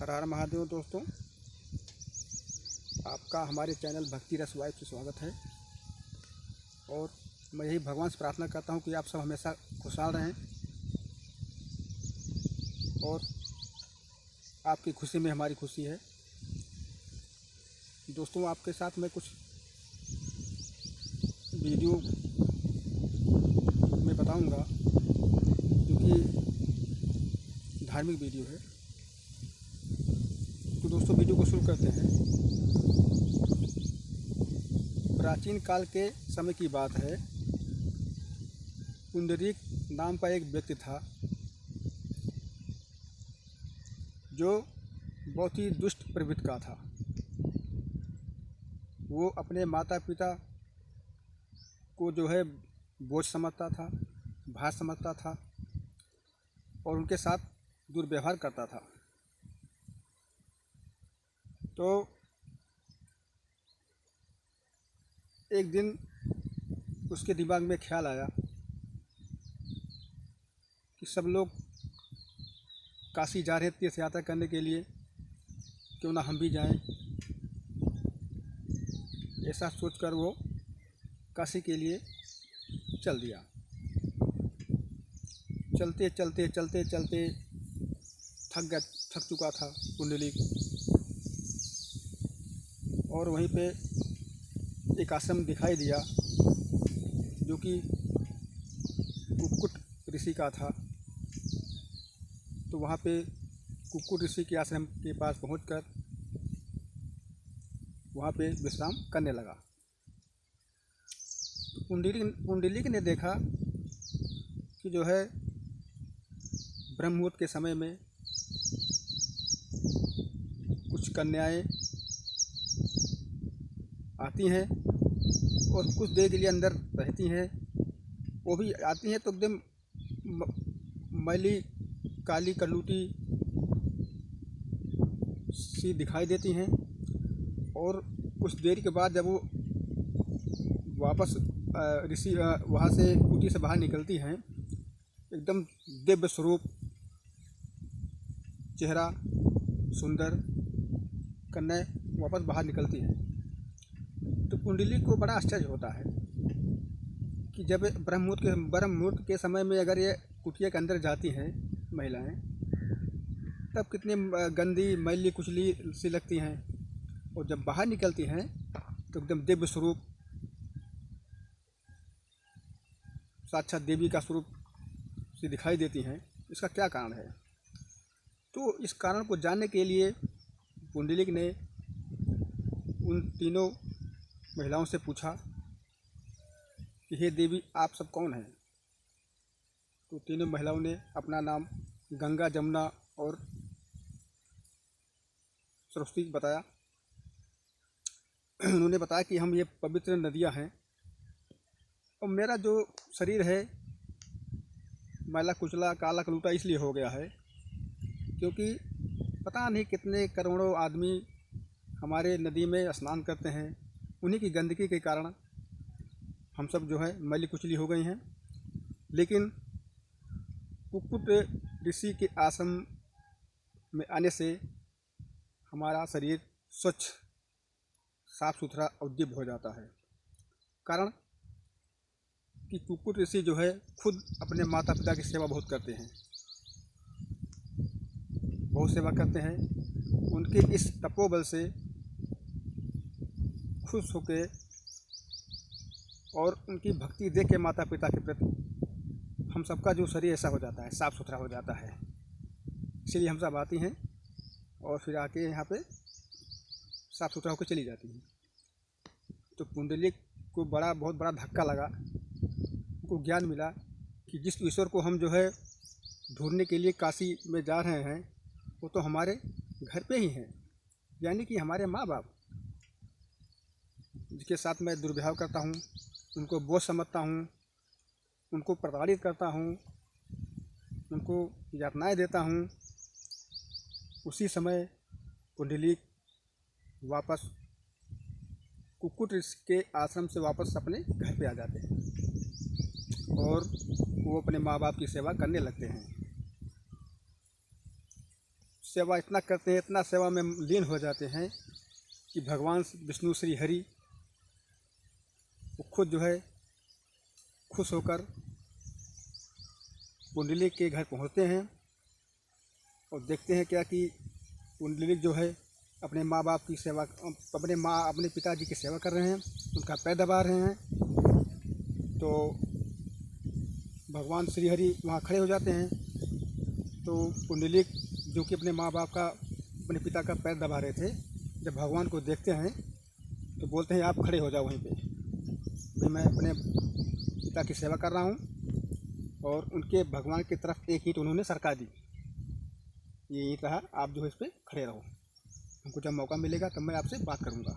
हर हर महादेव। दोस्तों, आपका हमारे चैनल भक्ति रस वाइफ से स्वागत है। और मैं यही भगवान से प्रार्थना करता हूँ कि आप सब हमेशा खुशहाल रहें और आपकी खुशी में हमारी खुशी है। दोस्तों, आपके साथ मैं कुछ वीडियो में बताऊंगा जो कि धार्मिक वीडियो है। तो दोस्तों, वीडियो को शुरू करते हैं। प्राचीन काल के समय की बात है। पुंडरीक नाम का एक व्यक्ति था जो बहुत ही दुष्ट प्रवृत्ति का था। वो अपने माता पिता को जो है बोझ समझता था, भार समझता था और उनके साथ दुर्व्यवहार करता था। तो एक दिन उसके दिमाग में ख्याल आया कि सब लोग काशी जा रहे हैं तीर्थ यात्रा करने के लिए, क्यों ना हम भी जाएं। ऐसा सोचकर वो काशी के लिए चल दिया। चलते चलते चलते चलते थक चुका था पुंडलीक। और वहीं पे एक आश्रम दिखाई दिया जो कि कुक्कुट ऋषि का था। तो वहाँ पे कुक्कुट ऋषि के आश्रम के पास पहुंचकर वहाँ पे विश्राम करने लगा। तो पुंडलीक ने देखा कि जो है ब्रह्म मुहूर्त के समय में कुछ कन्याएं आती हैं और कुछ देर के लिए अंदर रहती हैं। वो भी आती हैं तो एकदम मैली काली कलूटी सी दिखाई देती हैं। और कुछ देर के बाद जब वो वापस ऋषि वहाँ से कुटी से बाहर निकलती हैं, एकदम दिव्य स्वरूप, चेहरा सुंदर कन्या वापस बाहर निकलती हैं। तो पुंडलीक को बड़ा आश्चर्य होता है कि जब ब्रह्म मुहूर्त के समय में अगर ये कुटिया के अंदर जाती हैं महिलाएं, तब कितनी गंदी मैली कुचली सी लगती हैं। और जब बाहर निकलती हैं तो एकदम दिव्य स्वरूप, साक्षात देवी का स्वरूप सी दिखाई देती हैं। इसका क्या कारण है? तो इस कारण को जानने के लिए पुंडलीक ने उन तीनों महिलाओं से पूछा कि हे देवी, आप सब कौन हैं? तो तीनों महिलाओं ने अपना नाम गंगा, जमुना और सरस्वती बताया। उन्होंने बताया कि हम ये पवित्र नदियां हैं और मेरा जो शरीर है मैला कुचला काला कलूटा इसलिए हो गया है क्योंकि पता नहीं कितने करोड़ों आदमी हमारे नदी में स्नान करते हैं। उन्हीं की गंदगी के कारण हम सब जो है मैली कुचली हो गई हैं। लेकिन कुक्कुट ऋषि के आश्रम में आने से हमारा शरीर स्वच्छ, साफ सुथरा और दिव्य हो जाता है। कारण कि कुक्कुट ऋषि जो है खुद अपने माता पिता की सेवा बहुत करते हैं, बहुत सेवा करते हैं। उनके इस तपोबल से खुश होकर और उनकी भक्ति देख के माता पिता के प्रति हम सबका जो शरीर ऐसा हो जाता है, साफ़ सुथरा हो जाता है। इसीलिए हम सब आती हैं और फिर आके यहाँ पे साफ़ सुथरा होकर चली जाती हैं। तो पुंडलीक को बहुत बड़ा धक्का लगा। उनको ज्ञान मिला कि जिस ईश्वर को हम जो है ढूंढने के लिए काशी में जा रहे हैं, वो तो हमारे घर पे ही हैं, यानी कि हमारे माँ बाप, जिसके साथ मैं दुर्व्यवहार करता हूँ, उनको बोझ समझता हूँ, उनको प्रताड़ित करता हूँ, उनको यातनाएं देता हूँ। उसी समय पुंडलीक वापस कुक्कुट ऋषि के आश्रम से वापस अपने घर पे आ जाते हैं और वो अपने माँ बाप की सेवा करने लगते हैं। सेवा इतना करते हैं, इतना सेवा में लीन हो जाते हैं कि भगवान विष्णु श्री हरि वो खुद जो है खुश होकर पुंडलिक के घर पहुंचते हैं और देखते हैं क्या कि पुंडलिक जो है अपने माँ बाप की सेवा, अपने पिताजी की सेवा कर रहे हैं, उनका पैर दबा रहे हैं। तो भगवान श्री हरि वहाँ खड़े हो जाते हैं। तो पुंडलिक जो कि अपने माँ बाप का, अपने पिता का पैर दबा रहे थे, जब भगवान को देखते हैं तो बोलते हैं आप खड़े हो जाओ वहीं पे, भाई मैं अपने पिता की सेवा कर रहा हूँ। और उनके भगवान की तरफ एक ईंट उन्होंने सरका दी, ये ईंट रहा, आप जो है इस पर खड़े रहो, हमको जब मौका मिलेगा तब मैं आपसे बात करूँगा।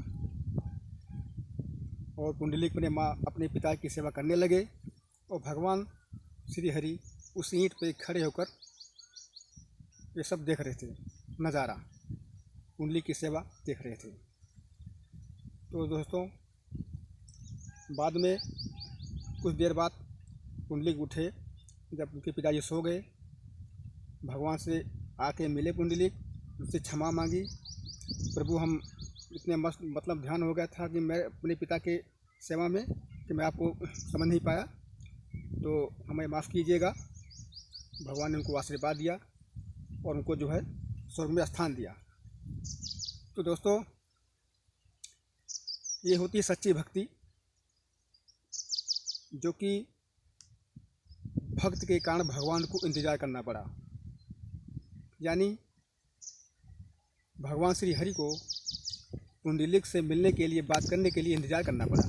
और पुंडलिक अपने पिता की सेवा करने लगे और भगवान श्री हरि उस ईंट पे खड़े होकर ये सब देख रहे थे, नज़ारा पुंडलिक की सेवा देख रहे थे। तो दोस्तों बाद में कुछ देर बाद पुंडलिक उठे, जब उनके पिताजी सो गए, भगवान से आके मिले पुंडलिक, उनसे क्षमा मांगी, प्रभु हम इतने मस्त ध्यान हो गया था कि मैं अपने पिता के सेवा में कि मैं आपको समझ नहीं पाया, तो हमें माफ़ कीजिएगा। भगवान ने उनको आशीर्वाद दिया और उनको जो है स्वर्ग में स्थान दिया। तो दोस्तों ये होती है सच्ची भक्ति, जो कि भक्त के कारण भगवान को इंतज़ार करना पड़ा, यानी भगवान श्री हरि को पुंडलिक से मिलने के लिए, बात करने के लिए इंतज़ार करना पड़ा।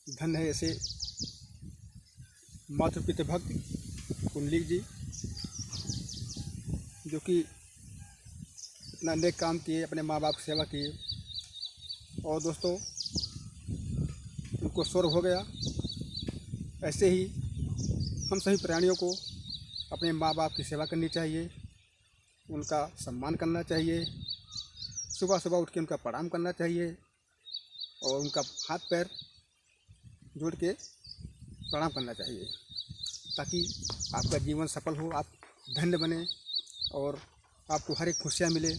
धन्य है ऐसे मातृपितृ भक्त पुंडलिक जी, जो कि इतना नेक काम किए, अपने माँ बाप की सेवा किए और दोस्तों उनको स्वर्ग हो गया। ऐसे ही हम सभी प्राणियों को अपने माँ बाप की सेवा करनी चाहिए, उनका सम्मान करना चाहिए, सुबह सुबह उठ के उनका प्रणाम करना चाहिए और उनका हाथ पैर जोड़ के प्रणाम करना चाहिए, ताकि आपका जीवन सफल हो, आप धन्य बने और आपको हर एक खुशियाँ मिले।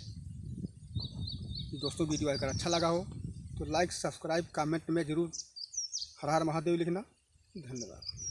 दोस्तों वीडियो अगर अच्छा लगा हो तो लाइक, सब्सक्राइब, कमेंट में ज़रूर हर हर महादेव लिखना। धन्यवाद।